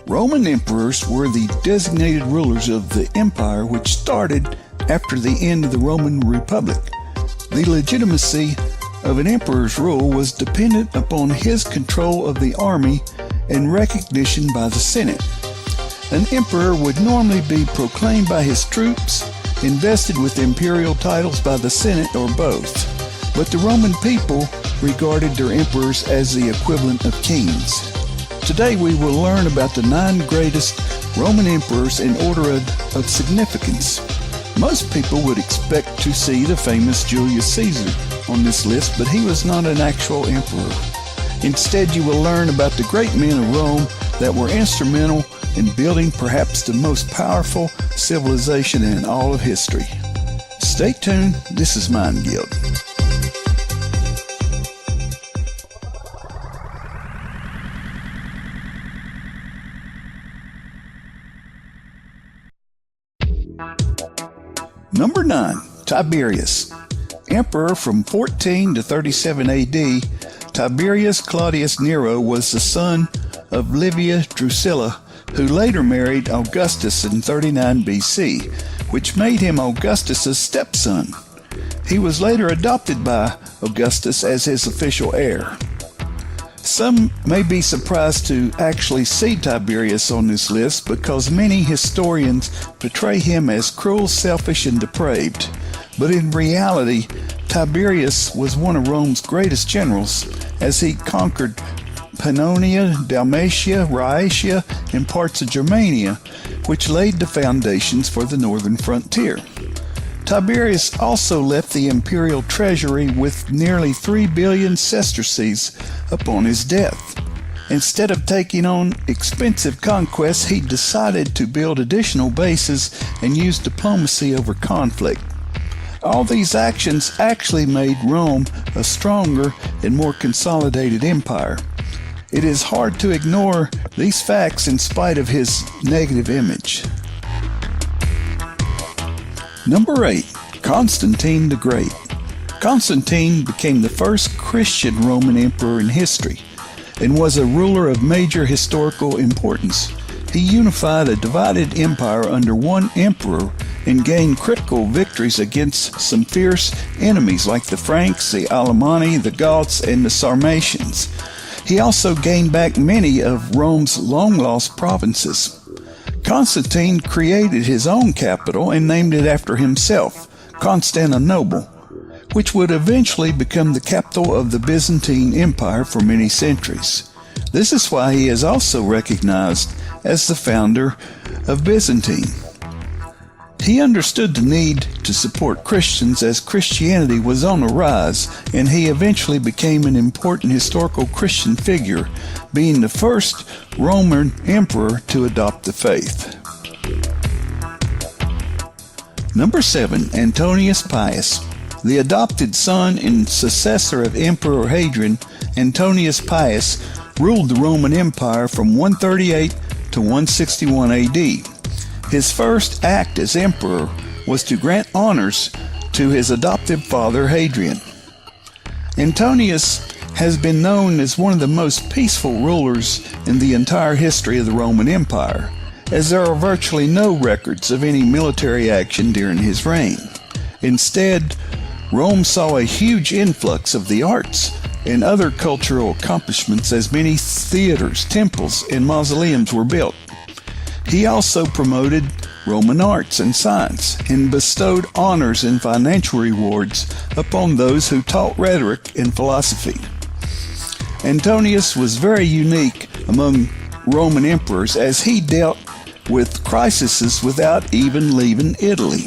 Roman emperors were the designated rulers of the empire which started after the end of the Roman Republic. The legitimacy of an emperor's rule was dependent upon his control of the army and recognition by the Senate. An emperor would normally be proclaimed by his troops, invested with imperial titles by the Senate, or both. But the Roman people regarded their emperors as the equivalent of kings. Today we will learn about the 9 greatest Roman emperors in order of significance. Most people would expect to see the famous Julius Caesar on this list, but he was not an actual emperor. Instead, you will learn about the great men of Rome that were instrumental in building perhaps the most powerful civilization in all of history. Stay tuned, this is Mind Guild. Number 9, Tiberius. Emperor from 14 to 37 AD, Tiberius Claudius Nero was the son of Livia Drusilla, who later married Augustus in 39 BC, which made him Augustus's stepson. He was later adopted by Augustus as his official heir. Some may be surprised to actually see Tiberius on this list because many historians portray him as cruel, selfish, and depraved. But in reality, Tiberius was one of Rome's greatest generals as he conquered Pannonia, Dalmatia, Rhaetia, and parts of Germania, which laid the foundations for the northern frontier. Tiberius also left the imperial treasury with nearly 3 billion sesterces upon his death. Instead of taking on expensive conquests, he decided to build additional bases and use diplomacy over conflict. All these actions actually made Rome a stronger and more consolidated empire. It is hard to ignore these facts in spite of his negative image. Number 8, Constantine the Great. Constantine became the first Christian Roman emperor in history and was a ruler of major historical importance. He unified a divided empire under one emperor and gained critical victories against some fierce enemies like the Franks, the Alemanni, the Goths, and the Sarmatians. He also gained back many of Rome's long-lost provinces. Constantine created his own capital and named it after himself, Constantinople, which would eventually become the capital of the Byzantine Empire for many centuries. This is why he is also recognized as the founder of Byzantine. He understood the need to support Christians as Christianity was on the rise, and he eventually became an important historical Christian figure, being the first Roman emperor to adopt the faith. Number 7, Antonius Pius. The adopted son and successor of Emperor Hadrian, Antonius Pius ruled the Roman Empire from 138 to 161 AD. His first act as emperor was to grant honors to his adoptive father Hadrian. Antonius has been known as one of the most peaceful rulers in the entire history of the Roman Empire, as there are virtually no records of any military action during his reign. Instead, Rome saw a huge influx of the arts and other cultural accomplishments as many theaters, temples, and mausoleums were built. He also promoted Roman arts and science and bestowed honors and financial rewards upon those who taught rhetoric and philosophy. Antonius was very unique among Roman emperors as he dealt with crises without even leaving Italy.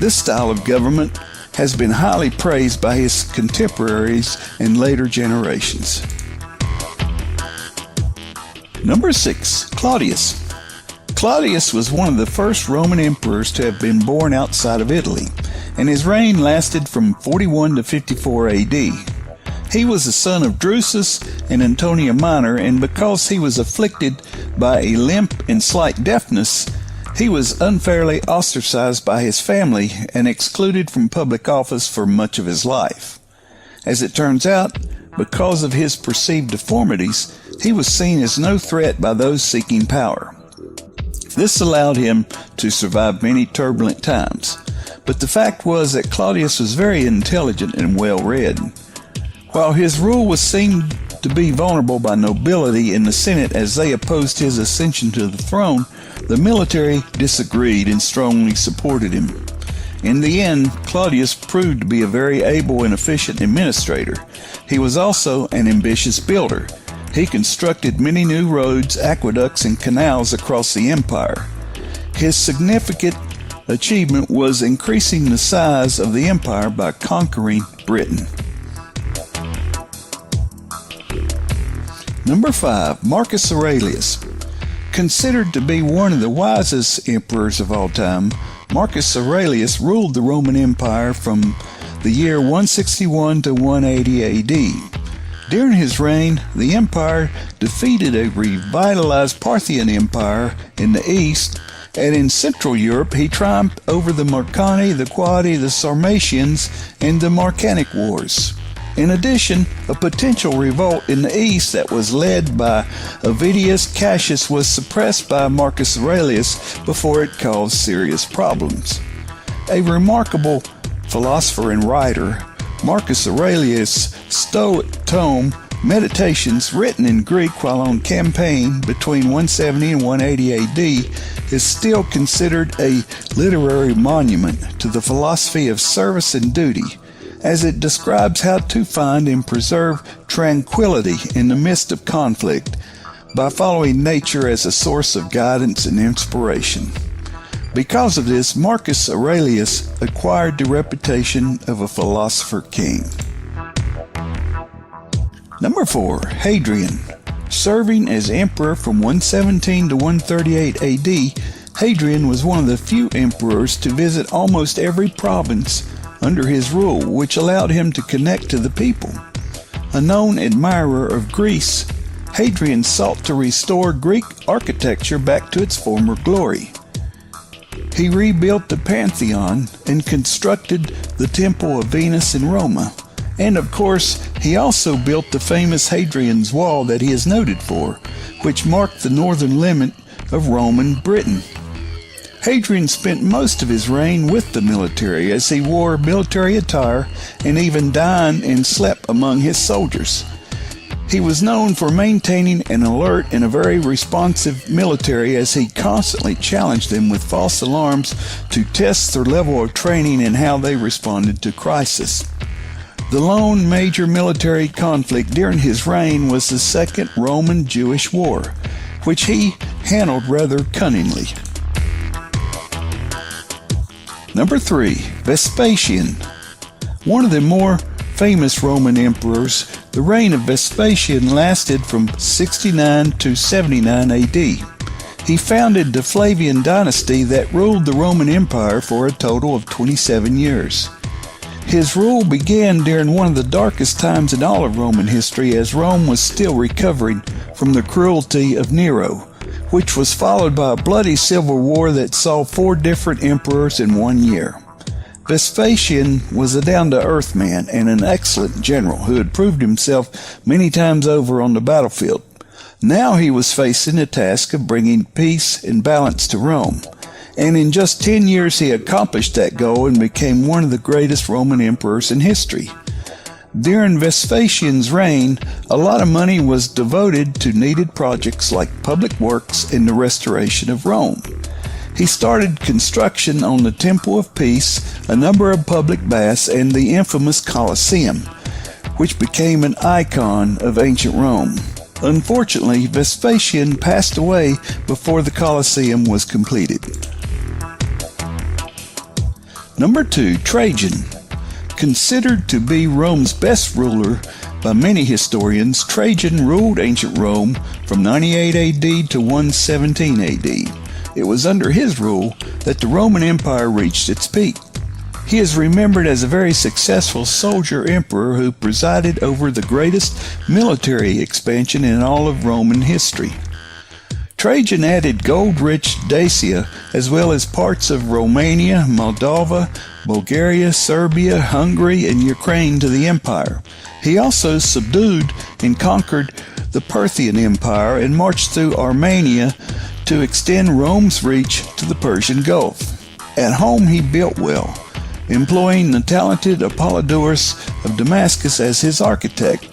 This style of government has been highly praised by his contemporaries and later generations. Number 6, Claudius. Claudius was one of the first Roman emperors to have been born outside of Italy, and his reign lasted from 41 to 54 AD. He was the son of Drusus and Antonia Minor, and because he was afflicted by a limp and slight deafness, he was unfairly ostracized by his family and excluded from public office for much of his life. As it turns out, because of his perceived deformities, He was seen as no threat by those seeking power. This allowed him to survive many turbulent times. But the fact was that Claudius was very intelligent and well-read. While his rule was seen to be vulnerable by nobility in the Senate as they opposed his ascension to the throne, the military disagreed and strongly supported him. In the end, Claudius proved to be a very able and efficient administrator. He was also an ambitious builder. He constructed many new roads, aqueducts, and canals across the empire. His significant achievement was increasing the size of the empire by conquering Britain. Number 5. Marcus Aurelius. Considered to be one of the wisest emperors of all time, Marcus Aurelius ruled the Roman Empire from the year 161 to 180 AD. During his reign, the empire defeated a revitalized Parthian Empire in the east, and in Central Europe he triumphed over the Marcani, the Quadi, the Sarmatians, and the Marcanic Wars. In addition, a potential revolt in the east that was led by Avidius Cassius was suppressed by Marcus Aurelius before it caused serious problems. A remarkable philosopher and writer, Marcus Aurelius' Stoic tome, Meditations, written in Greek while on campaign between 170 and 180 AD, is still considered a literary monument to the philosophy of service and duty, as it describes how to find and preserve tranquility in the midst of conflict by following nature as a source of guidance and inspiration. Because of this, Marcus Aurelius acquired the reputation of a philosopher king. Number 4. Hadrian. Serving as emperor from 117 to 138 AD, Hadrian was one of the few emperors to visit almost every province under his rule, which allowed him to connect to the people. A known admirer of Greece, Hadrian sought to restore Greek architecture back to its former glory. He rebuilt the Pantheon and constructed the Temple of Venus in Roma. And of course, he also built the famous Hadrian's Wall that he is noted for, which marked the northern limit of Roman Britain. Hadrian spent most of his reign with the military, as he wore military attire and even dined and slept among his soldiers. He was known for maintaining an alert and a very responsive military, as he constantly challenged them with false alarms to test their level of training and how they responded to crisis. The lone major military conflict during his reign was the Second Roman-Jewish War, which he handled rather cunningly. Number 3. Vespasian. One of the more famous Roman emperors, the reign of Vespasian lasted from 69 to 79 AD. He founded the Flavian dynasty that ruled the Roman Empire for a total of 27 years. His rule began during one of the darkest times in all of Roman history, as Rome was still recovering from the cruelty of Nero, which was followed by a bloody civil war that saw 4 different emperors in 1 year. Vespasian was a down-to-earth man and an excellent general who had proved himself many times over on the battlefield. Now he was facing the task of bringing peace and balance to Rome, and in just 10 years he accomplished that goal and became one of the greatest Roman emperors in history. During Vespasian's reign, a lot of money was devoted to needed projects like public works and the restoration of Rome. He started construction on the Temple of Peace, a number of public baths, and the infamous Colosseum, which became an icon of ancient Rome. Unfortunately, Vespasian passed away before the Colosseum was completed. Number 2. Trajan. Considered to be Rome's best ruler by many historians, Trajan ruled ancient Rome from 98 AD to 117 AD. It was under his rule that the Roman Empire reached its peak. He is remembered as a very successful soldier emperor who presided over the greatest military expansion in all of Roman history. Trajan added gold-rich Dacia, as well as parts of Romania, Moldova, Bulgaria, Serbia, Hungary, and Ukraine to the empire. He also subdued and conquered the Parthian Empire and marched through Armenia to extend Rome's reach to the Persian Gulf. At home he built well, employing the talented Apollodorus of Damascus as his architect.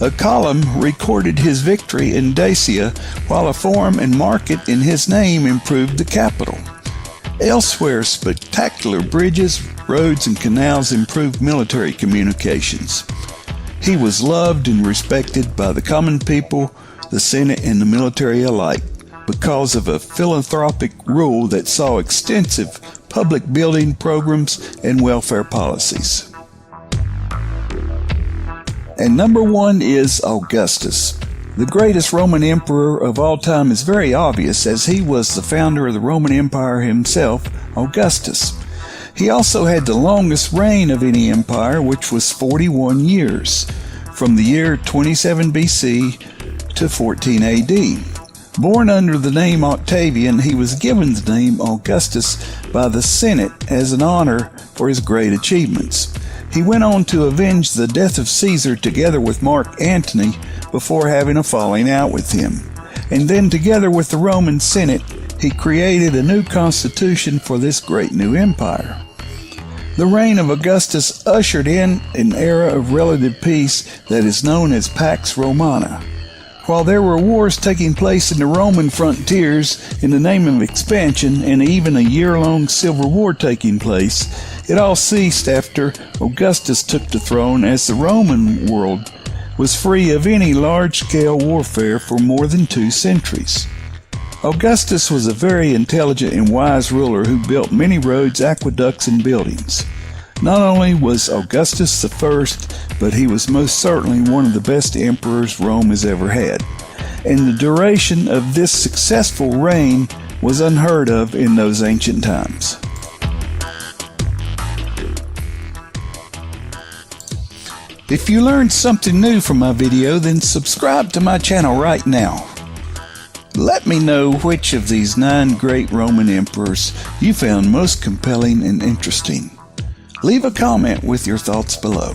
A column recorded his victory in Dacia, while a forum and market in his name improved the capital. Elsewhere, spectacular bridges, roads, and canals improved military communications. He was loved and respected by the common people, the Senate, and the military alike because of a philanthropic rule that saw extensive public building programs and welfare policies. And number 1 is Augustus. The greatest Roman emperor of all time is very obvious, as he was the founder of the Roman Empire himself, Augustus. He also had the longest reign of any empire, which was 41 years, from the year 27 BC to 14 AD. Born under the name Octavian, he was given the name Augustus by the Senate as an honor for his great achievements. He went on to avenge the death of Caesar together with Mark Antony before having a falling out with him. And then together with the Roman Senate, he created a new constitution for this great new empire. The reign of Augustus ushered in an era of relative peace that is known as Pax Romana. While there were wars taking place in the Roman frontiers in the name of expansion, and even a year-long civil war taking place, it all ceased after Augustus took the throne, as the Roman world was free of any large-scale warfare for more than 2 centuries. Augustus was a very intelligent and wise ruler who built many roads, aqueducts, and buildings. Not only was Augustus the first, but he was most certainly one of the best emperors Rome has ever had. And the duration of this successful reign was unheard of in those ancient times. If you learned something new from my video, then subscribe to my channel right now. Let me know which of these 9 great Roman emperors you found most compelling and interesting. Leave a comment with your thoughts below.